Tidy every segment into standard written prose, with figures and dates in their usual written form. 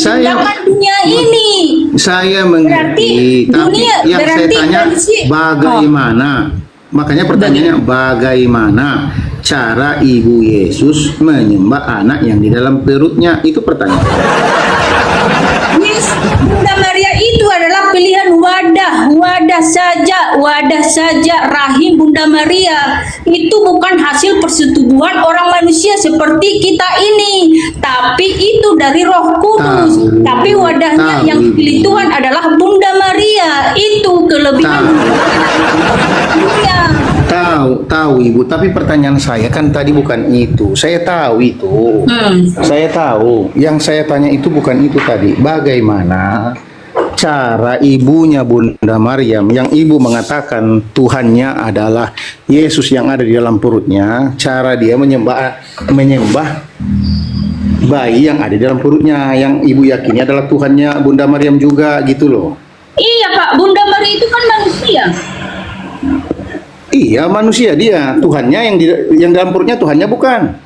menciptakan dunia ini. Saya Berarti mengerti, tapi dunia, yang saya berarti tanya manusia. bagaimana? Makanya pertanyaannya bagaimana cara Ibu Yesus menyembah anak yang di dalam perutnya? Itu pertanyaan. Yes, Bunda Maria itu adalah pilihan wadah saja rahim Bunda Maria. Itu bukan hasil persetubuhan orang manusia seperti kita ini, tapi itu dari Roh Kudus. Tapi wadahnya yang dipilih Tuhan adalah Bunda Maria. Itu kelebihan dunia. Tahu Ibu, tapi pertanyaan saya kan tadi bukan itu. Saya tahu itu. Saya tahu. Yang saya tanya itu bukan itu tadi. Bagaimana cara ibunya Bunda Maryam yang ibu mengatakan Tuhannya adalah Yesus yang ada di dalam perutnya, cara dia menyembah bayi yang ada di dalam perutnya yang ibu yakini adalah Tuhannya Bunda Maryam juga gitu loh. Iya Pak, Bunda Maria itu kan manusia. Iya manusia dia, Tuhannya yang dalam perutnya Tuhannya bukan.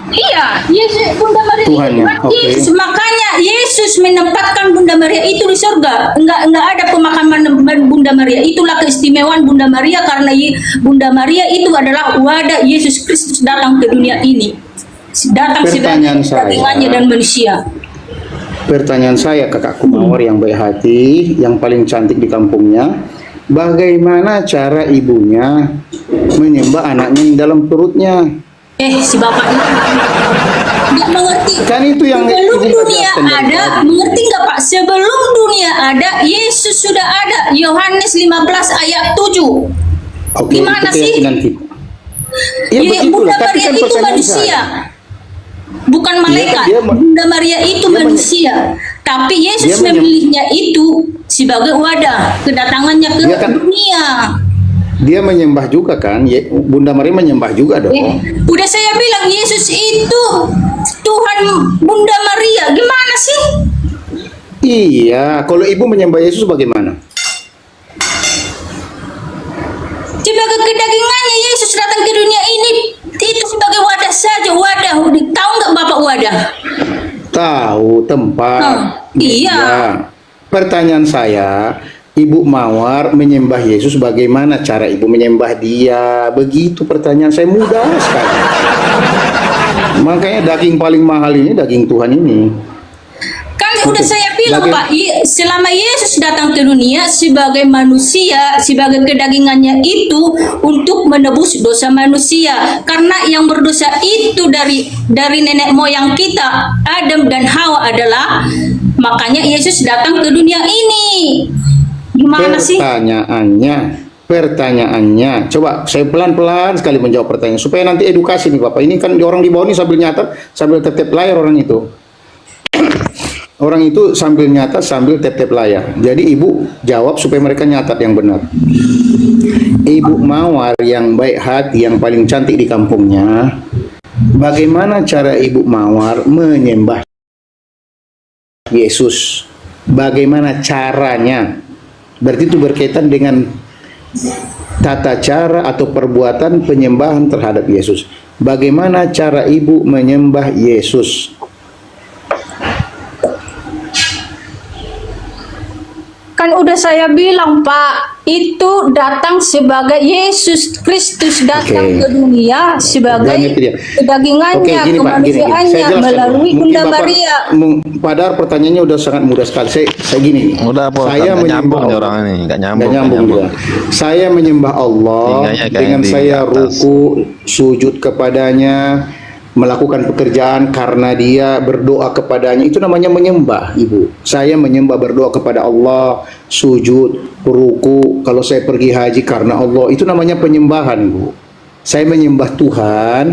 Iya, Yesus Bunda Maria Tuhannya, itu kan oke. Yesus. Makanya Yesus menempatkan Bunda Maria itu di surga. Enggak ada pemakaman Bunda Maria. Itulah keistimewaan Bunda Maria karena Bunda Maria itu adalah wadah Yesus Kristus datang ke dunia ini. Datang Pertanyaan sebagai saya. dagingnya dan manusia. Pertanyaan saya kakakku Mawar yang baik hati, yang paling cantik di kampungnya, bagaimana cara ibunya menyembah anaknya yang dalam perutnya? Si bapak itu nggak mengerti. Kan itu yang sebelum ibu dunia jelaskan dari ada, tadi. mengerti nggak Pak? Sebelum dunia ada, Yesus sudah ada. Yohanes 15 ayat 7. Oke, Gimana itu sih? keyakinan kita. Ya Bunda begitulah, tapi Maria kan itu pertanyaan manusia, saya. bukan malaikat. dia Bunda Maria itu dia manusia, tapi Yesus dia memilihnya itu sebagai wadah kedatangannya ke Dia kan- dunia. Dia menyembah juga kan, Bunda Maria menyembah juga dong. Udah saya bilang Yesus itu Tuhan Bunda Maria. Gimana sih? Iya, kalau ibu menyembah Yesus bagaimana? Sebagai kedagingannya Yesus datang ke dunia ini itu sebagai wadah saja, wadah. Tahu nggak Bapak wadah? Tahu tempat. Iya. Ya. Pertanyaan saya, Ibu Mawar menyembah Yesus, bagaimana cara ibu menyembah dia? Begitu pertanyaan saya, mudah sekali. Makanya daging paling mahal ini daging Tuhan ini. Kan udah saya bilang Pak, selama Yesus datang ke dunia sebagai manusia, sebagai kedagingannya itu untuk menebus dosa manusia. Karena yang berdosa itu dari nenek moyang kita, Adam dan Hawa adalah, makanya Yesus datang ke dunia ini. Gimana sih? Pertanyaannya, coba saya pelan-pelan sekali menjawab pertanyaan supaya nanti edukasi nih Bapak. Ini kan orang di bawah ini sambil nyatat, sambil tap-tap layar orang itu. Orang itu sambil nyatat, sambil tap-tap layar. Jadi ibu jawab supaya mereka nyatat yang benar. Ibu Mawar yang baik hati, yang paling cantik di kampungnya, bagaimana cara Ibu Mawar menyembah Yesus? Bagaimana caranya? Berarti itu berkaitan dengan tata cara atau perbuatan penyembahan terhadap Yesus. Bagaimana cara ibu menyembah Yesus? Kan udah saya bilang Pak, itu datang sebagai Yesus Kristus datang ke dunia sebagai kedagingannya, kemanusiaannya melalui Bunda Maria. Padahal pertanyaannya udah sangat mudah sekali. Saya gini. Udah apa? Saya nyambung Allah. orang ini, nggak Nggak nyambung. nyambung juga. Saya menyembah Allah dengan saya ruku, sujud kepadanya, melakukan pekerjaan karena dia, berdoa kepadanya, itu namanya menyembah, Ibu. Saya menyembah, berdoa kepada Allah, sujud, ruku, kalau saya pergi haji karena Allah, itu namanya penyembahan, Ibu. Saya menyembah Tuhan,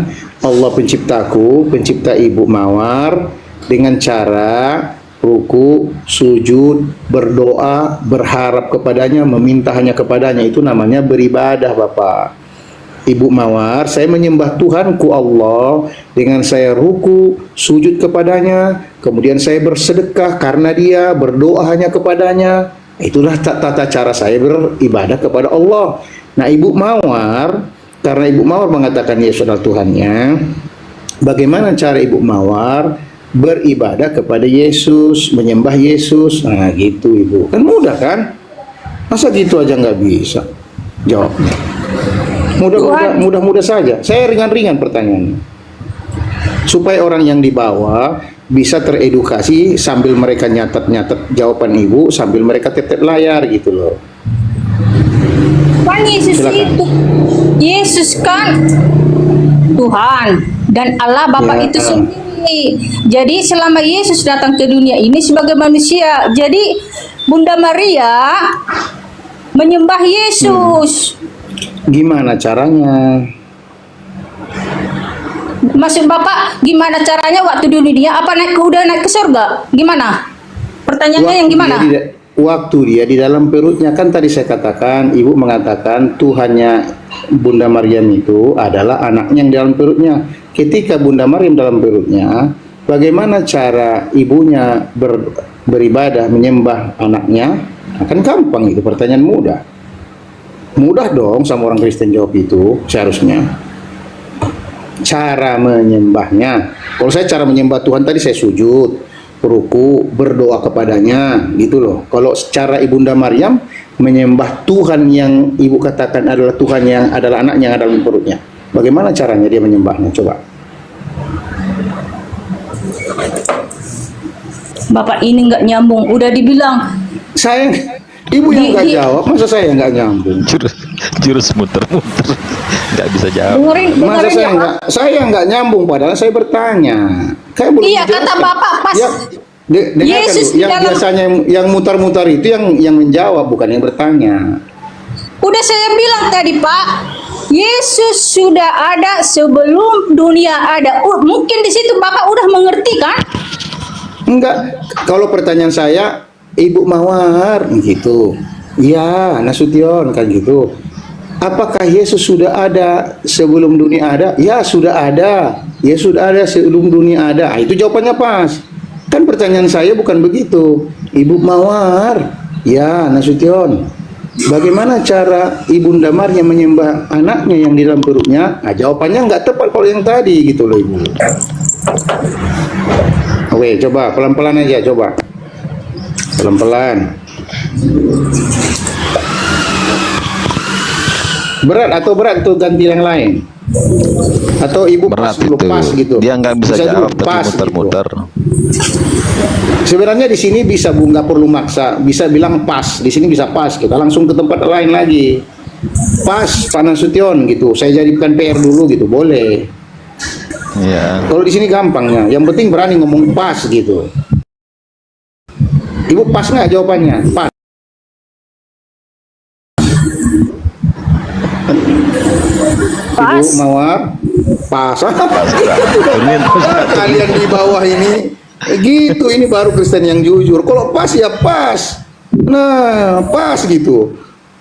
Allah penciptaku, pencipta Ibu Mawar, dengan cara ruku, sujud, berdoa, berharap kepadanya, meminta hanya kepadanya, itu namanya beribadah, Bapak. Ibu Mawar, saya menyembah Tuhanku Allah dengan saya ruku, sujud kepadanya, kemudian saya bersedekah karena dia, berdoa hanya kepadanya. Itulah tata cara saya beribadah kepada Allah. Nah, Ibu Mawar, karena Ibu Mawar mengatakan Yesus adalah Tuhannya, bagaimana cara Ibu Mawar beribadah kepada Yesus, menyembah Yesus. Nah gitu Ibu, kan mudah kan? Masa gitu aja nggak bisa jawabnya? Mudah-mudah saja. Saya ringan-ringan pertanyaannya, supaya orang yang di bawah bisa teredukasi sambil mereka nyatet-nyatet jawaban Ibu, sambil mereka tetep layar gitu loh. Kan Yesus Silakan. itu, Yesus kan Tuhan dan Allah Bapa Ya. itu sendiri. Jadi selama Yesus datang ke dunia ini sebagai manusia, jadi Bunda Maria menyembah Yesus. Gimana caranya? Maksud Bapak gimana caranya waktu di dunia? Apa naik kuda naik ke surga? Gimana? Pertanyaannya yang gimana? Waktu dia di dalam perutnya, kan tadi saya katakan, Ibu mengatakan Tuhannya Bunda Maryam itu adalah anaknya yang di dalam perutnya. Ketika Bunda Maryam dalam perutnya, bagaimana cara ibunya beribadah menyembah anaknya? Akan gampang, itu pertanyaan mudah. Mudah dong sama orang Kristen jawab itu seharusnya. Cara menyembahnya, kalau saya cara menyembah Tuhan tadi saya sujud, ruku, berdoa kepadanya gitu loh. Kalau secara Ibunda Maryam menyembah Tuhan yang Ibu katakan adalah Tuhan yang adalah anaknya yang ada dalam perutnya, bagaimana caranya dia menyembahnya? Coba. Bapak ini nggak nyambung. Udah dibilang Saya, Ibu yang nggak jawab, masa saya nggak nyambung? Jurus muter-muter, nggak bisa jawab. Masa dengerin ya, Pak. saya nggak nyambung, padahal saya bertanya. Kayak belum Iya, kata dijelaskan. Bapak pas Ya, dengarkan Yesus dulu. Yang dalam- biasanya yang mutar-mutar itu yang menjawab, bukan yang bertanya. Udah saya bilang tadi Pak, Yesus sudah ada sebelum dunia ada. Mungkin di situ Bapak udah mengerti kan? Enggak. Kalau pertanyaan saya, Ibu Mawar gitu. Iya, Nasution kan gitu. Apakah Yesus sudah ada sebelum dunia ada? Ya, sudah ada. Yesus sudah ada sebelum dunia ada. Ah, itu jawabannya pas. Kan pertanyaan saya bukan begitu. Ibu Mawar, ya Nasution. Bagaimana cara Ibunda Maryam menyembah anaknya yang di dalam perutnya? Nah, jawabannya nggak tepat kalau yang tadi gitu loh Ibu. Oke, coba pelan-pelan aja, coba. Pelan-pelan. Berat atau ganti yang lain? Atau Ibu pas Berat dulu, itu. pas gitu? Dia nggak bisa dulu jawab tapi pas muter-muter. gitu. Sebenarnya di sini bisa Bu, nggak perlu maksa, bisa bilang pas. Di sini bisa pas, kita langsung ke tempat lain lagi. Pas, Pak Nasution gitu. Saya jadikan PR dulu gitu, boleh. Iya. Kalau di sini gampangnya, yang penting berani ngomong pas gitu. Ibu pas nggak jawabannya? Pas. Pas. Ibu Mawar, pas. Ini Kalian di bawah ini, gitu. Ini baru Kristen yang jujur. Kalau pas ya pas. Nah, pas gitu.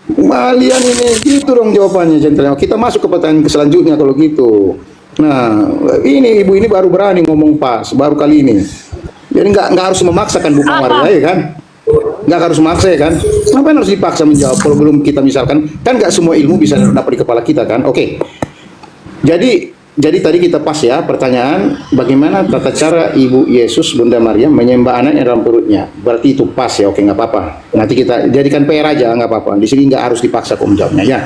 Kalian ini gitu dong jawabannya, gentleman. Kita masuk ke pertanyaan selanjutnya kalau gitu. Nah, ini ibu ini baru berani ngomong pas, baru kali ini. Jadi nggak harus memaksakan Bu Mawar ya kan? Nggak harus memaksa ya kan? Ngapain harus dipaksa menjawab kalau belum kita misalkan? Kan nggak semua ilmu bisa dapat di kepala kita kan? Oke. Jadi tadi kita pas ya pertanyaan bagaimana tata cara Ibu Yesus Bunda Maryam menyembah anaknya dalam perutnya. Berarti itu pas ya, oke nggak apa-apa. Nanti kita jadikan PR aja nggak apa-apa. Di sini nggak harus dipaksa kok menjawabnya ya.